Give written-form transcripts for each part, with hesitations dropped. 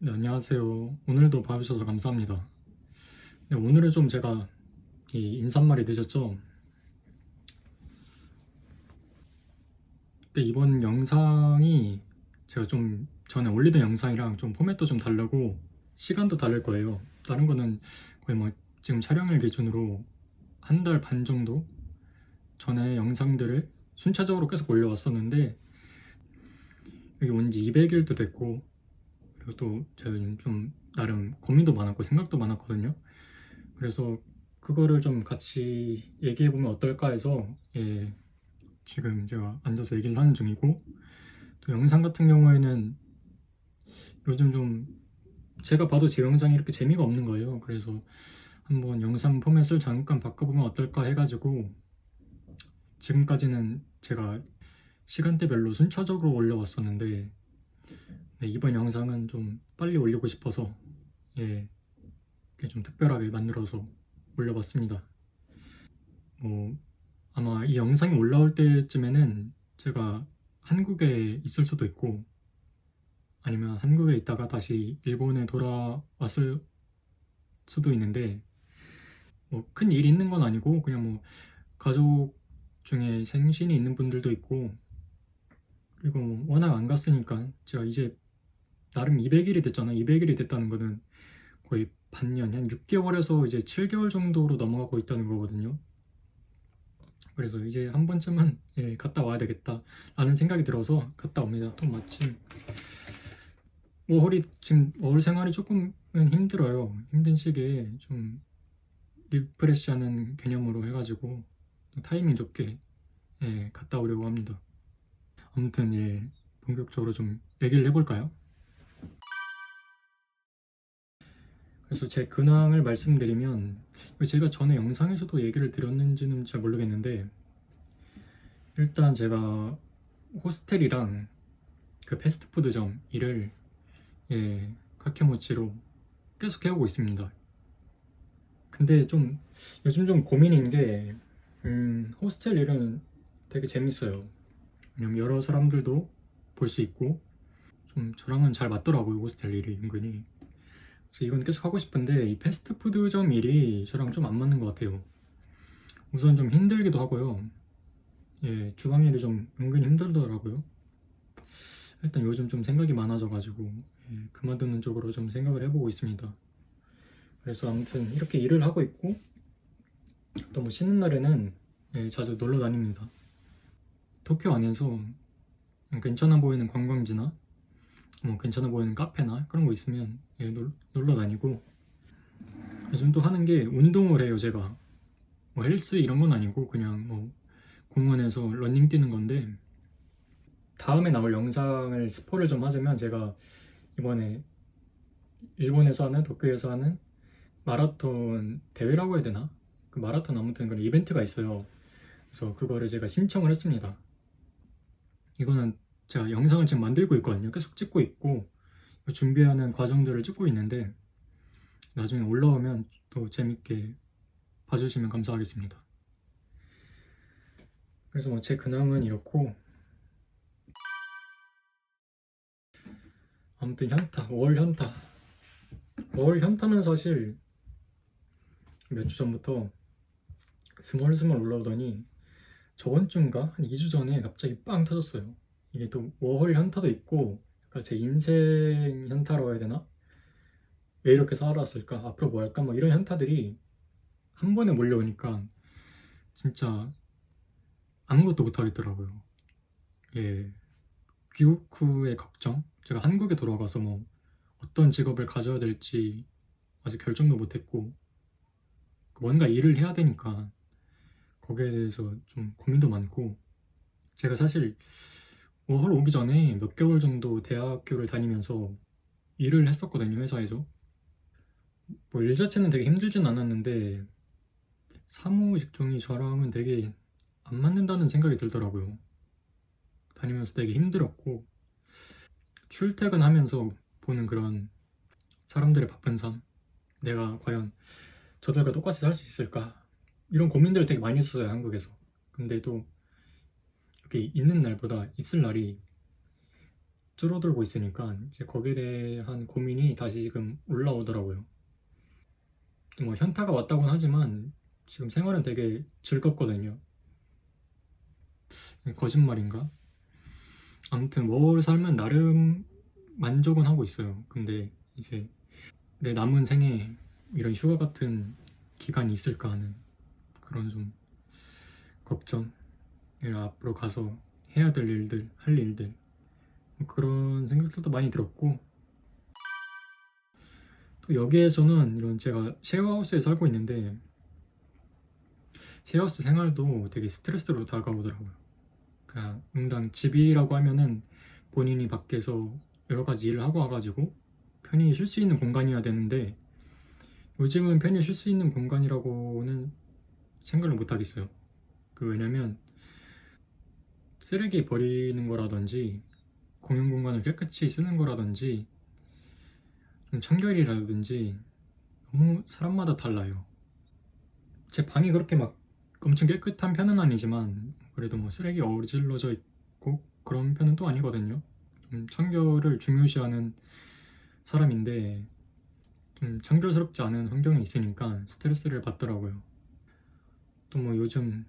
네, 안녕하세요. 오늘도 봐주셔서 감사합니다. 네, 오늘은 좀 제가 이 인사말이 늦었죠. 근데 이번 영상이 제가 좀 전에 올리던 영상이랑 좀 포맷도 좀 다르고 시간도 다를 거예요. 다른 거는 거의 뭐 지금 촬영일 기준으로 한 달 반 정도 전에 영상들을 순차적으로 계속 올려왔었는데 여기 온 지 200일도 됐고, 그리고 또 제가 요즘 좀 나름 고민도 많았고 생각도 많았거든요. 그래서 그거를 좀 같이 얘기해 보면 어떨까 해서 지금 제가 앉아서 얘기를 하는 중이고, 또 영상 같은 경우에는 요즘 좀 제가 봐도 제 영상이 이렇게 재미가 없는 거예요. 그래서 한번 영상 포맷을 잠깐 바꿔보면 어떨까 해가지고 지금까지는 제가 시간대별로 순차적으로 올려왔었는데, 네, 이번 영상은 좀 빨리 올리고 싶어서 이렇게 좀 특별하게 만들어서 올려봤습니다. 뭐 아마 이 영상이 올라올 때쯤에는 제가 한국에 있을 수도 있고, 아니면 한국에 있다가 다시 일본에 돌아왔을 수도 있는데, 뭐 큰 일이 있는 건 아니고 그냥 뭐 가족 중에 생신이 있는 분들도 있고, 그리고 뭐 워낙 안 갔으니까 제가 이제 나름 200일이 됐잖아요. 200일이 됐다는 거는 거의 반년, 한 6개월에서 이제 7개월 정도로 넘어가고 있다는 거거든요. 그래서 이제 한 번쯤은 갔다 와야 되겠다 라는 생각이 들어서 갔다 옵니다. 또 마침 지금 월 생활이 조금은 힘들어요. 힘든 시기에 좀 리프레시하는 개념으로 해가지고 타이밍 좋게 갔다 오려고 합니다. 아무튼 본격적으로 좀 얘기를 해볼까요? 그래서 제 근황을 말씀드리면, 제가 전에 영상에서도 얘기를 드렸는지는 잘 모르겠는데, 일단 제가 호스텔이랑 그 패스트푸드점 일을 카케모치로 계속 해오고 있습니다. 근데 좀 요즘 좀 고민인 게, 호스텔 일은 되게 재밌어요. 왜냐면 여러 사람들도 볼 수 있고 좀 저랑은 잘 맞더라고요, 호스텔 일이 은근히. 그래서 이건 계속 하고 싶은데 이 패스트푸드점 일이 저랑 좀 안 맞는 것 같아요. 우선 좀 힘들기도 하고요. 주방 일이 좀 은근히 힘들더라고요. 일단 요즘 좀 생각이 많아져가지고 그만두는 쪽으로 좀 생각을 해보고 있습니다. 그래서 아무튼 이렇게 일을 하고 있고, 또 뭐 쉬는 날에는 자주 놀러 다닙니다. 도쿄 안에서 괜찮아 보이는 관광지나 뭐 괜찮아 보이는 카페나 그런 거 있으면 놀러 다니고, 요즘 또 하는 게 운동을 해요. 제가 뭐 헬스 이런 건 아니고 그냥 뭐 공원에서 러닝 뛰는 건데, 다음에 나올 영상을 스포를 좀 하자면 제가 이번에 일본에서 하는, 도쿄에서 하는 마라톤 대회라고 해야 되나? 그 마라톤 아무튼 그런 이벤트가 있어요. 그래서 그거를 제가 신청을 했습니다. 이거는 제가 영상을 지금 만들고 있거든요. 계속 찍고 있고 준비하는 과정들을 찍고 있는데, 나중에 올라오면 또 재밌게 봐주시면 감사하겠습니다. 그래서 뭐 제 근황은 이렇고, 아무튼 현타, 월 현타는 사실 몇 주 전부터 스멀스멀 올라오더니 저번 주인가 한 2주 전에 갑자기 빵 터졌어요. 이게 또 월 현타도 있고, 그러니까 제 인생 현타라고 해야 되나? 왜 이렇게 살아왔을까? 앞으로 뭐 할까? 뭐 이런 현타들이 한 번에 몰려오니까 진짜 아무것도 못 하겠더라고요. 예, 귀국 후의 걱정? 제가 한국에 돌아가서 뭐 어떤 직업을 가져야 될지 아직 결정도 못했고, 뭔가 일을 해야 되니까 거기에 대해서 좀 고민도 많고, 제가 사실 워홀 오기 전에 몇 개월 정도 대학교를 다니면서 일을 했었거든요, 회사에서. 뭐 일 자체는 되게 힘들진 않았는데 사무 직종이 저랑은 되게 안 맞는다는 생각이 들더라고요. 다니면서 되게 힘들었고, 출퇴근하면서 보는 그런 사람들의 바쁜 삶, 내가 과연 저들과 똑같이 살 수 있을까, 이런 고민들을 되게 많이 했어요, 한국에서. 근데 또 여기 있는 날보다 있을 날이 줄어들고 있으니까 이제 거기에 대한 고민이 다시 지금 올라오더라고요. 뭐 현타가 왔다고는 하지만 지금 생활은 되게 즐겁거든요. 거짓말인가? 아무튼 뭘 살면 나름 만족은 하고 있어요. 근데 이제 내 남은 생에 이런 휴가 같은 기간이 있을까 하는 그런 좀 걱정, 앞으로 가서 해야 될 일들, 할 일들, 그런 생각들도 많이 들었고, 또 여기에서는 이런 제가 쉐어하우스에 살고 있는데 쉐어하우스 생활도 되게 스트레스로 다가오더라고요. 그냥 응당 집이라고 하면은 본인이 밖에서 여러 가지 일을 하고 와가지고 편히 쉴 수 있는 공간이어야 되는데 요즘은 편히 쉴 수 있는 공간이라고는 생각을 못 하겠어요. 왜냐면 쓰레기 버리는 거라든지 공용 공간을 깨끗이 쓰는 거라든지 좀 청결이라든지 너무 사람마다 달라요. 제 방이 그렇게 막 엄청 깨끗한 편은 아니지만 그래도 뭐 쓰레기 어질러져 있고 그런 편은 또 아니거든요. 좀 청결을 중요시하는 사람인데 좀 청결스럽지 않은 환경에 있으니까 스트레스를 받더라고요. 또 뭐 요즘은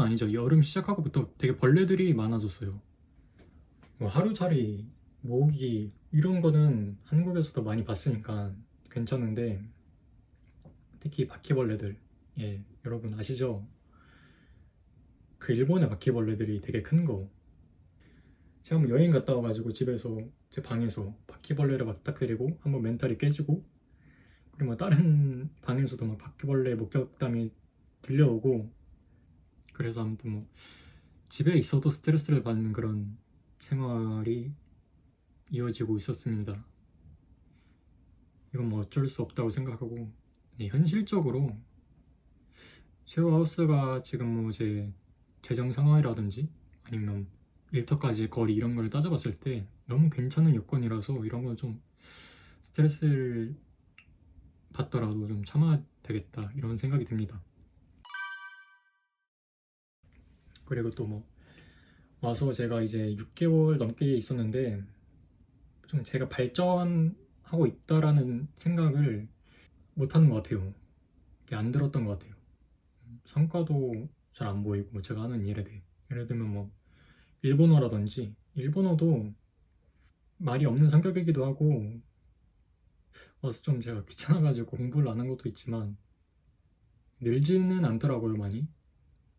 아니죠. 여름 시작하고부터 되게 벌레들이 많아졌어요. 뭐 하루살이, 모기 이런 거는 한국에서도 많이 봤으니까 괜찮은데 특히 바퀴벌레들, 예, 여러분 아시죠? 그 일본의 바퀴벌레들이 되게 큰 거. 제가 한번 여행 갔다 와가지고 집에서 제 방에서 바퀴벌레를 맞닥뜨리고 한번 멘탈이 깨지고 그리고 뭐 다른 방에서도 막 바퀴벌레 목격담이 들려오고 그래서 아무튼 뭐 집에 있어도 스트레스를 받는 그런 생활이 이어지고 있었습니다. 이건 뭐 어쩔 수 없다고 생각하고 현실적으로 쉐어하우스가 지금 뭐 제 재정 상황이라든지 아니면 일터까지 거리 이런 걸 따져봤을 때 너무 괜찮은 여건이라서 이런 건 좀 스트레스를 받더라도 좀 참아야 되겠다 이런 생각이 듭니다. 그리고 또 뭐 와서 제가 이제 6개월 넘게 있었는데 좀 제가 발전하고 있다라는 생각을 못 하는 것 같아요. 이게 안 들었던 것 같아요. 성과도 잘 안 보이고 제가 하는 일에 대해 예를 들면 뭐 일본어라든지 일본어도 말이 없는 성격이기도 하고 와서 좀 제가 귀찮아가지고 공부를 안 한 것도 있지만 늘지는 않더라고요 많이.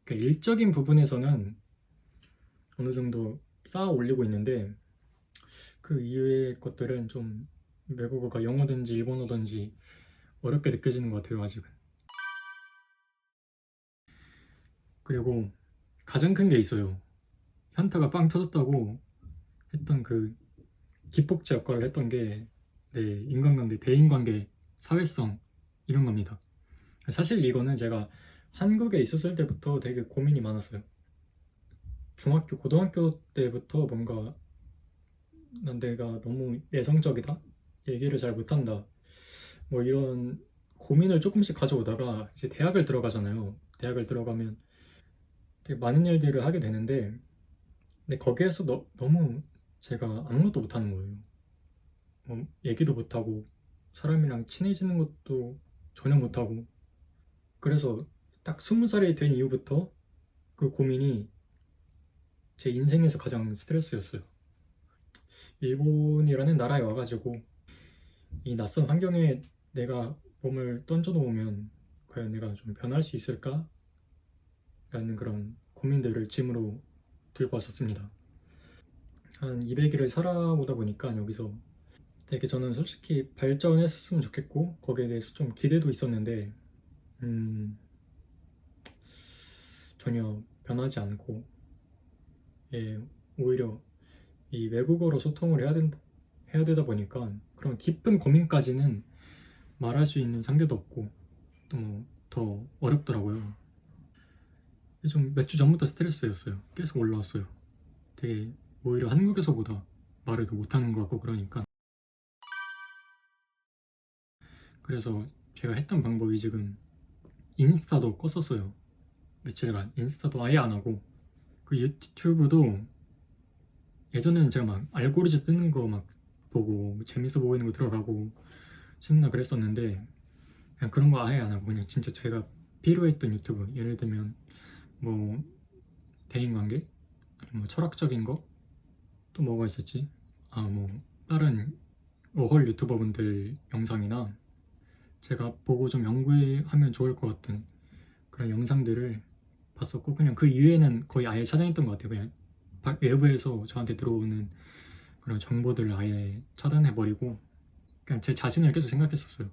그러니까 일적인 부분에서는 어느 정도 쌓아 올리고 있는데 그 이외의 것들은 좀 외국어가 영어든지 일본어든지 어렵게 느껴지는 것 같아요 아직은. 그리고 가장 큰 게 있어요. 현타가 빵 터졌다고 했던 그 기폭제 역할을 했던 게 인간관계, 대인관계, 사회성 이런 겁니다. 사실 이거는 제가 한국에 있었을 때부터 되게 고민이 많았어요. 중학교, 고등학교 때부터 뭔가 난 내가 너무 내성적이다? 얘기를 잘 못한다. 뭐 이런 고민을 조금씩 가져오다가 이제 대학을 들어가잖아요. 대학을 들어가면 되게 많은 일들을 하게 되는데 근데 거기에서 너무 제가 아무것도 못하는 거예요. 뭐 얘기도 못하고 사람이랑 친해지는 것도 전혀 못하고 그래서 딱 20살이 된 이후부터 그 고민이 제 인생에서 가장 스트레스였어요. 일본이라는 나라에 와가지고 이 낯선 환경에 내가 몸을 던져 놓으면 과연 내가 좀 변할 수 있을까? 라는 그런 고민들을 짐으로 들고 왔었습니다. 한 200일을 살아오다 보니까 여기서 되게 저는 솔직히 발전했으면 좋겠고 거기에 대해서 좀 기대도 있었는데 음, 전혀 변하지 않고 예, 오히려 이 외국어로 소통을 해야 되다 보니까 그런 깊은 고민까지는 말할 수 있는 상대도 없고 또 뭐 더 어렵더라고요. 좀 몇 주 전부터 스트레스였어요. 계속 올라왔어요. 되게 오히려 한국에서보다 말을 더 못하는 것 같고 그러니까 그래서 제가 했던 방법이 지금 인스타도 껐었어요. 며칠간 인스타도 아예 안 하고 그 유튜브도 예전에는 제가 막 알고리즘 뜨는 거 막 보고 재밌어 보이는 거 들어가고 신나 그랬었는데 그냥 그런 거 아예 안 하고 그냥 진짜 제가 필요했던 유튜브, 예를 들면 뭐 대인관계, 아니면 뭐 철학적인 거, 또 뭐가 있었지? 아 뭐 다른 워홀 유튜버분들 영상이나 제가 보고 좀 연구하면 좋을 것 같은 그런 영상들을 봤었고, 그냥 그 이외에는 거의 아예 차단했던 것 같아요. 그냥 외부에서 저한테 들어오는 그런 정보들을 아예 차단해버리고 그냥 제 자신을 계속 생각했었어요.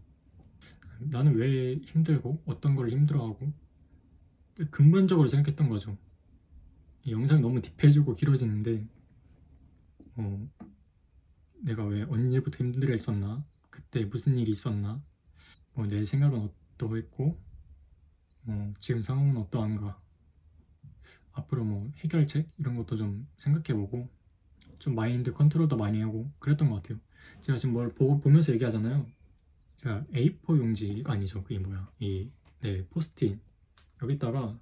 나는 왜 힘들고 어떤 걸 힘들어하고, 근본적으로 생각했던 거죠. 이 영상이 너무 딥해지고 길어지는데 어, 내가 왜 언제부터 힘들어 했었나, 그때 무슨 일이 있었나, 내 생각은 어떠했고 지금 상황은 어떠한가, 앞으로 뭐 해결책 이런 것도 좀 생각해보고 좀 마인드 컨트롤도 많이 하고 그랬던 것 같아요. 제가 지금 뭘 보면서 얘기하잖아요. 제가 A4 용지가 아니죠. 그게 뭐야? 포스트잇 여기다가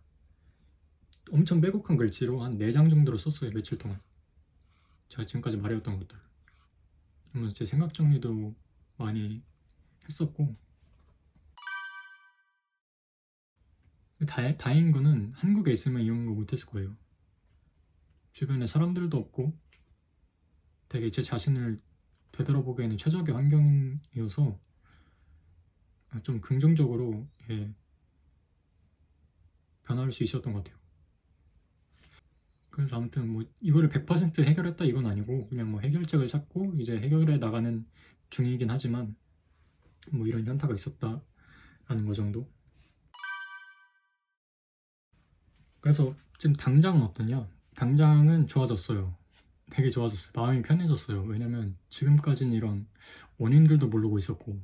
엄청 빼곡한 글씨로 한 4장 정도로 썼어요. 며칠 동안. 제가 지금까지 말해왔던 것들. 그러면서 제 생각 정리도 많이 했었고, 다행인 거는 한국에 있으면 이런 거 못했을 거예요. 주변에 사람들도 없고 되게 제 자신을 되돌아보기에는 최적의 환경이어서 좀 긍정적으로 변할 수 있었던 것 같아요. 그래서 아무튼 뭐 이거를 100% 해결했다 이건 아니고 그냥 뭐 해결책을 찾고 이제 해결해 나가는 중이긴 하지만 뭐 이런 현타가 있었다라는 거 정도. 그래서 지금 당장은 어떠냐? 당장은 좋아졌어요. 되게 좋아졌어요. 마음이 편해졌어요. 왜냐면 지금까지는 이런 원인들도 모르고 있었고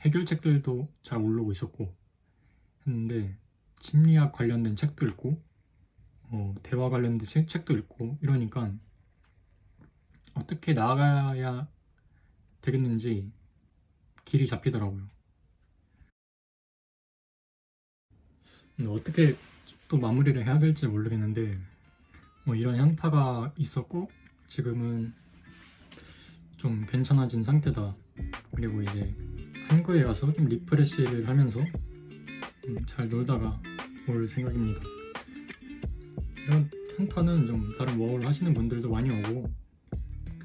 해결책들도 잘 모르고 있었고 했는데, 심리학 관련된 책도 읽고 대화 관련된 책도 읽고 이러니까 어떻게 나아가야 되겠는지 길이 잡히더라고요. 어떻게 또 마무리를 해야 될지 모르겠는데 이런 현타가 있었고 지금은 좀 괜찮아진 상태다. 그리고 이제 한국에 와서 좀 리프레시를 하면서 잘 놀다가 올 생각입니다. 이런 현타는 좀 다른 워홀 하시는 분들도 많이 오고,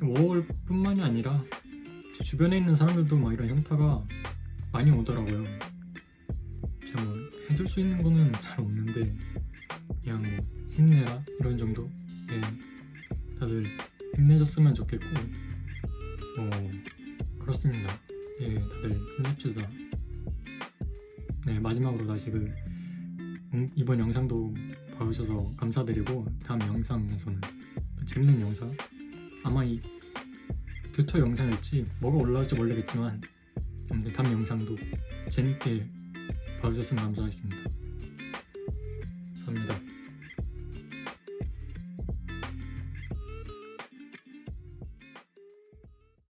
워홀뿐만이 아니라 제 주변에 있는 사람들도 막 이런 현타가 많이 오더라고요. 제가 뭐 해줄 수 있는 거는 잘 없는데 그냥 뭐 힘내라 이런 정도. 다들 힘내줬으면 좋겠고 그렇습니다. 다들 힘냅시다. 마지막으로 다시 이번 영상도 봐주셔서 감사드리고, 다음 영상에서는 재밌는 영상, 아마 이 교토 영상일지 뭐가 올라올지 모르겠지만 아무튼 다음 영상도 재밌게 봐주셨으면 감사하겠습니다. 감사합니다.